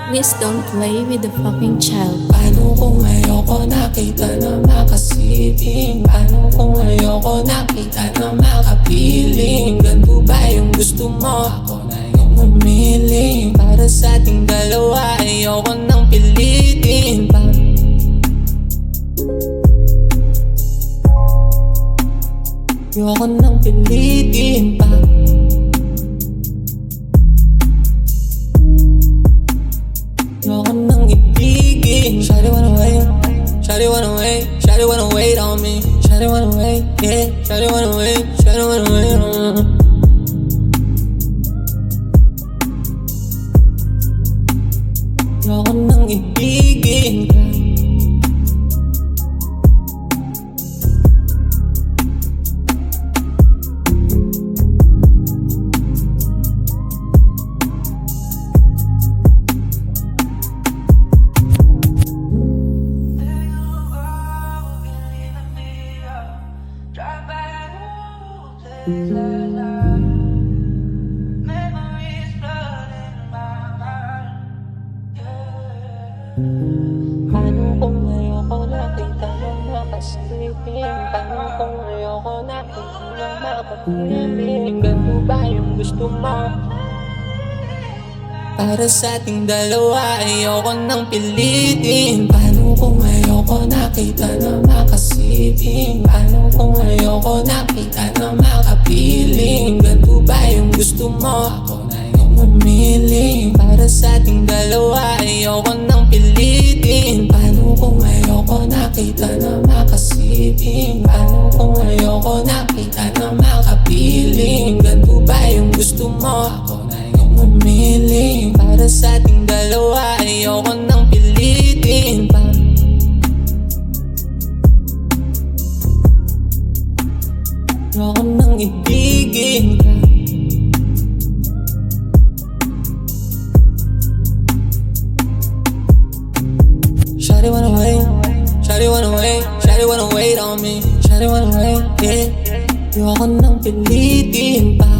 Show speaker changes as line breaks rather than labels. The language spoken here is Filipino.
Please don't play with the fucking child.
Paano kung ayoko nakita na makasiping? Paano kung ayoko nakita na makapiling? Ganito ba yung gusto mo? Ako na yung umiling. Para sa ating dalawa, ayoko nang pilitin pa. Ayoko nang pilitin pa. Ayoko nang ibigin. Shawty wanna wait, shawty wanna wait, shawty wanna wait on me. Shawty wanna wait, yeah. Shawty wanna wait, shawty wanna wait on me. Ayoko nang ibigin ka. Paano kung ayoko nakita ng makasiping? Paano kung ayoko nakita ng makapiling? Ganito ba yung gusto mo? Para sa ating dalawa, ayoko nang pilitin. Paano kung ayoko nakita na makasiping? Paano kung ayoko nakita na makapiling? Ganito ba yung gusto mo? Ako na yung umiling. Para sa ating dalawa, ayoko nang pilitin. Paano kung ayoko nakita na makasiping? Paano kung ayoko nakita na makapiling? Ganito ba yung gusto mo? Ako na yung umiling. Para sa ating dalawa, ayoko nang pilitin pa. Ayoko nang ibigin ka. Shawty wanna wait, shawty wanna wait, shawty wanna wait on me. Shawty wanna wait, yeah. Ayoko nang pilitin pa.